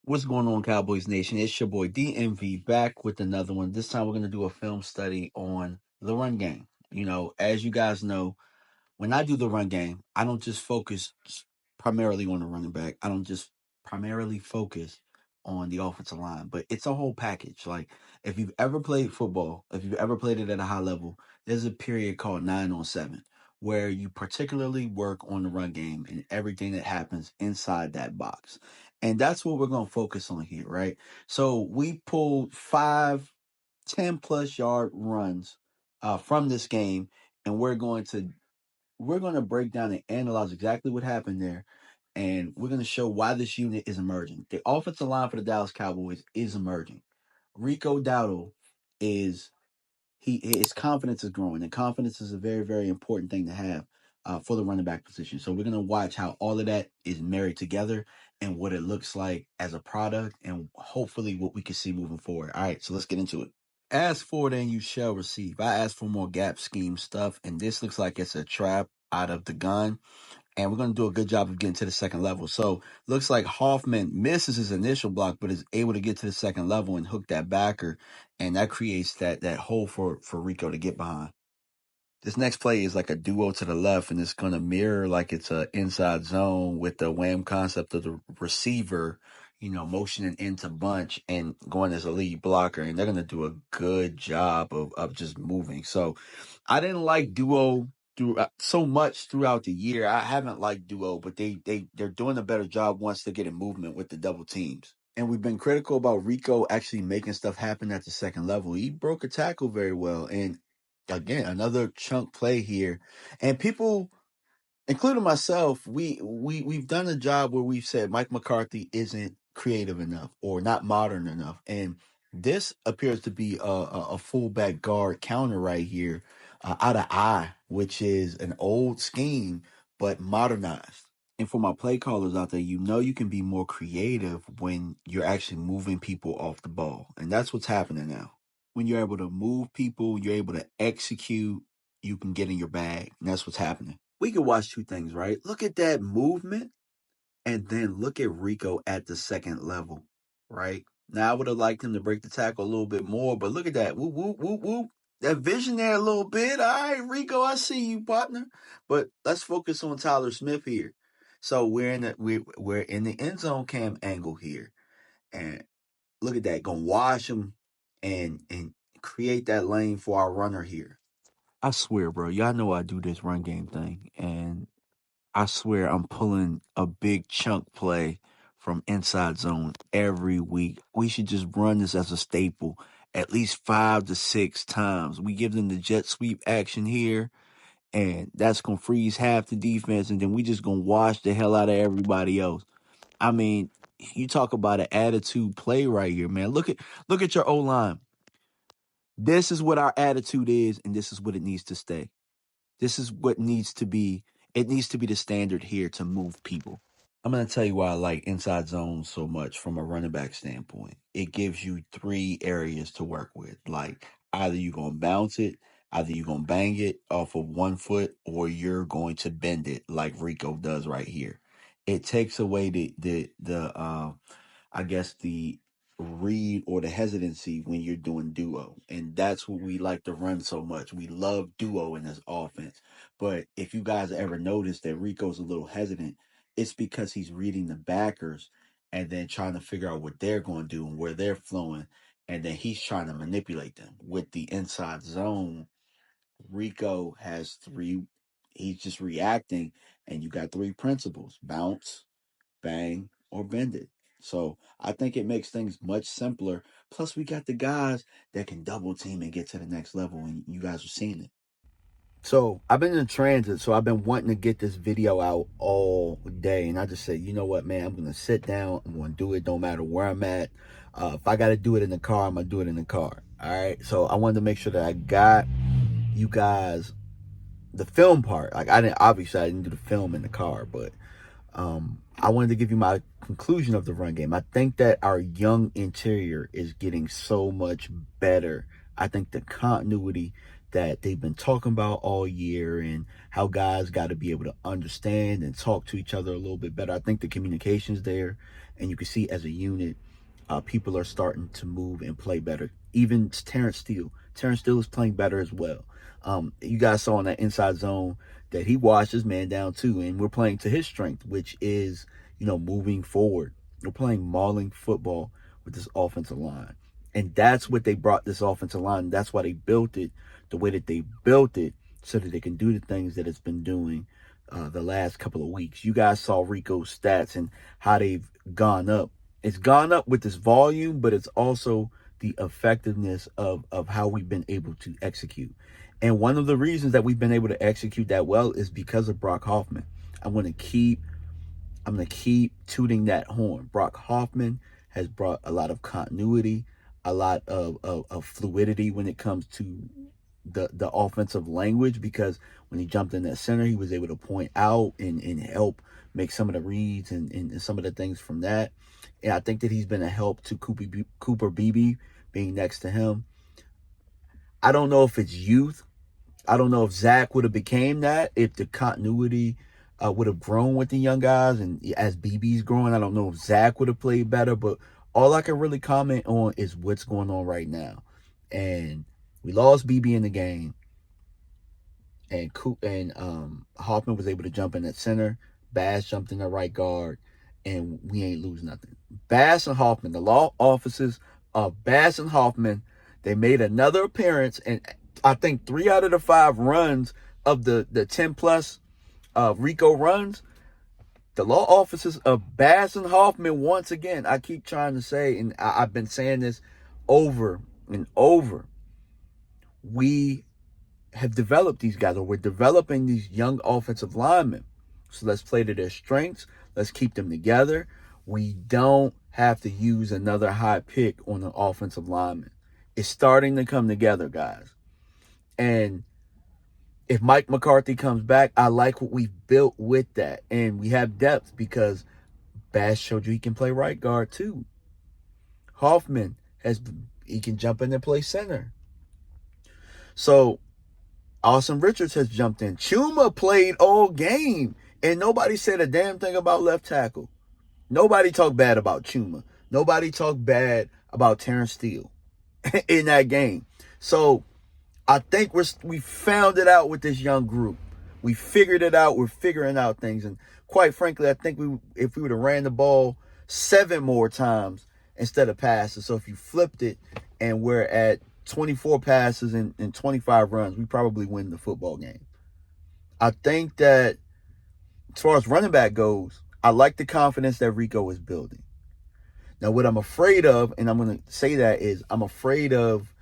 What's going on, Cowboys Nation? It's your boy DMV back with another one. This time we're going to do a film study on the run game. As you guys know, when I do the run game, I don't just focus primarily on the running back. I don't just primarily focus on the offensive line, but it's a whole package. Like, if you've ever played football, if you've ever played it at a high level, there's a period called 9-on-7 where you particularly work on the run game and everything that happens inside that box. And that's what we're going to focus on here, right? So we pulled 5 10+ yard runs from this game, and we're going to break down and analyze exactly what happened there. And we're going to show why this unit is emerging. The offensive line for the Dallas Cowboys is emerging. Rico Dowdle is his confidence is growing, and confidence is a very, very important thing to have for the running back position. So we're going to watch how all of that is married together and what it looks like as a product, and hopefully what we can see moving forward. All right, so let's get into it. Ask for it and you shall receive. I asked for more gap scheme stuff, and this looks like it's a trap out of the gun. And we're going to do a good job of getting to the second level. So looks like Hoffman misses his initial block, but is able to get to the second level and hook that backer, and that creates that hole for Rico to get behind. This next play is like a duo to the left, and it's going to mirror like it's a inside zone with the wham concept of the receiver, motioning into bunch and going as a lead blocker. And they're going to do a good job of just moving. So I didn't like duo so much throughout the year. I haven't liked duo, but they're doing a better job once they get in movement with the double teams. And we've been critical about Rico actually making stuff happen at the second level. He broke a tackle very well. And again, another chunk play here. And people, including myself, we've done a job where we've said Mike McCarthy isn't creative enough or not modern enough. And this appears to be a fullback guard counter right here, out of I, which is an old scheme but modernized. And for my play callers out there, you can be more creative when you're actually moving people off the ball. And that's what's happening now. When you're able to move people, you're able to execute, you can get in your bag. And that's what's happening. We could watch two things, right? Look at that movement, and then look at Rico at the second level, right? Now, I would have liked him to break the tackle a little bit more, but look at that. Whoop, whoop, whoop, whoop. That vision there a little bit. All right, Rico, I see you, partner. But let's focus on Tyler Smith here. So we're in the end zone cam angle here. And look at that. Gonna wash him and create that lane for our runner here. I swear, bro, y'all know I do this run game thing, and I swear I'm pulling a big chunk play from inside zone every week. We should just run this as a staple at least 5 to 6 times. We give them the jet sweep action here, and that's going to freeze half the defense, and then we just going to wash the hell out of everybody else. I mean, you talk about an attitude play right here, man. Look at your O-line. This is what our attitude is, and this is what it needs to stay. This is what needs to be. It needs to be the standard here to move people. I'm going to tell you why I like inside zone so much from a running back standpoint. It gives you 3 areas to work with. Like, either you're going to bounce it, either you're going to bang it off of 1 foot, or you're going to bend it like Rico does right here. It takes away I guess the read or the hesitancy when you're doing duo. And that's what we like to run so much. We love duo in this offense. But if you guys ever notice that Rico's a little hesitant, it's because he's reading the backers and then trying to figure out what they're going to do and where they're flowing. And then he's trying to manipulate them. With the inside zone, Rico has 3, he's just reacting, and you got 3 principles: bounce, bang, or bend it. So I think it makes things much simpler. Plus, we got the guys that can double team and get to the next level, and you guys are seeing it. So I've been in transit, so I've been wanting to get this video out all day, and I just said, you know what, man, I'm gonna sit down, I'm gonna do it, no matter where I'm at. If I gotta do it in the car, I'm gonna do it in the car. All right. So I wanted to make sure that I got you guys the film part. Like, I didn't do the film in the car, but I wanted to give you my conclusion of the run game. I think that our young interior is getting so much better. I think the continuity that they've been talking about all year, and how guys got to be able to understand and talk to each other a little bit better. I think the communication's there. And you can see as a unit, people are starting to move and play better. Even Terrence Steele. Terrence Steele is playing better as well. You guys saw in that inside zone that he washed his man down too, and we're playing to his strength, which is, moving forward. We're playing mauling football with this offensive line. And that's what they brought this offensive line. That's why they built it the way that they built it, so that they can do the things that it's been doing the last couple of weeks. You guys saw Rico's stats and how they've gone up. It's gone up with this volume, but it's also the effectiveness of how we've been able to execute. And one of the reasons that we've been able to execute that well is because of Brock Hoffman. I'm going to keep tooting that horn. Brock Hoffman has brought a lot of continuity, a lot of fluidity when it comes to the offensive language, because when he jumped in that center, he was able to point out and help make some of the reads and some of the things from that. And I think that he's been a help to Cooper Beebe being next to him. I don't know if it's youth. I don't know if Zach would have became that, if the continuity would have grown with the young guys. And as BB's growing, I don't know if Zach would have played better. But all I can really comment on is what's going on right now. And we lost BB in the game. And Hoffman was able to jump in at center. Bass jumped in the right guard. And we ain't lose nothing. Bass and Hoffman, the law offices of Bass and Hoffman, they made another appearance. And I think 3 out of the 5 runs of the 10-plus Rico runs, the law offices of Bass and Hoffman, once again, I keep trying to say, and I've been saying this over and over, we have developed these guys, or we're developing these young offensive linemen. So let's play to their strengths. Let's keep them together. We don't have to use another high pick on an offensive lineman. It's starting to come together, guys. And if Mike McCarthy comes back, I like what we've built with that. And we have depth because Bass showed you he can play right guard too. Hoffman he can jump in and play center. So Austin Richards has jumped in. Chuma played all game, and nobody said a damn thing about left tackle. Nobody talked bad about Chuma. Nobody talked bad about Terrence Steele in that game. So I think we found it out with this young group. We figured it out. We're figuring out things. And quite frankly, I think if we would have ran the ball 7 more times instead of passes. So if you flipped it and we're at 24 passes and 25 runs, we probably win the football game. I think that as far as running back goes, I like the confidence that Rico is building. Now, what I'm afraid of, and I'm going to say that, is I'm afraid of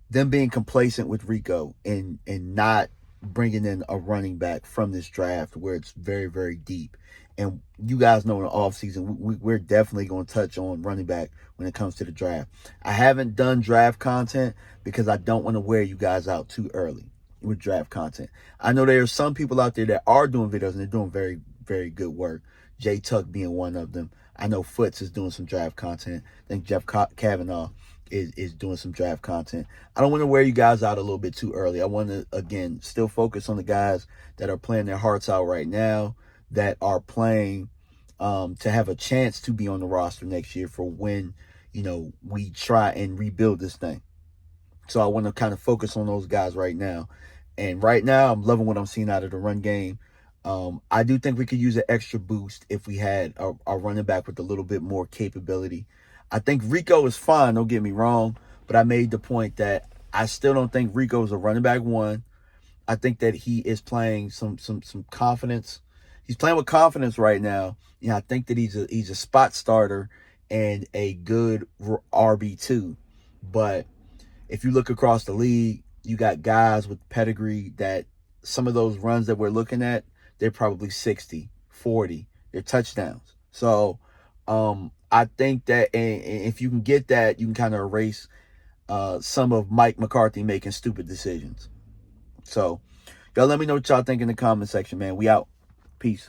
them being complacent with Rico and not bringing in a running back from this draft where it's very, very deep. And you guys know in the offseason, we're definitely going to touch on running back when it comes to the draft. I haven't done draft content because I don't want to wear you guys out too early with draft content. I know there are some people out there that are doing videos and they're doing very, very good work. Jay Tuck being one of them. I know Foots is doing some draft content. I think Jeff Kavanaugh is doing some draft content. I don't want to wear you guys out a little bit too early. I want to, again, still focus on the guys that are playing their hearts out right now, that are playing to have a chance to be on the roster next year for when, we try and rebuild this thing. So I want to kind of focus on those guys right now. And right now, I'm loving what I'm seeing out of the run game. I do think we could use an extra boost if we had a running back with a little bit more capability. I think Rico is fine, don't get me wrong, but I made the point that I still don't think Rico is a running back one. I think that he is playing some confidence. He's playing with confidence right now. I think that he's a spot starter and a good RB2. But if you look across the league, you got guys with pedigree that some of those runs that we're looking at, they're probably 60, 40. They're touchdowns. So I think that if you can get that, you can kind of erase some of Mike McCarthy making stupid decisions. So y'all let me know what y'all think in the comment section, man. We out. Peace.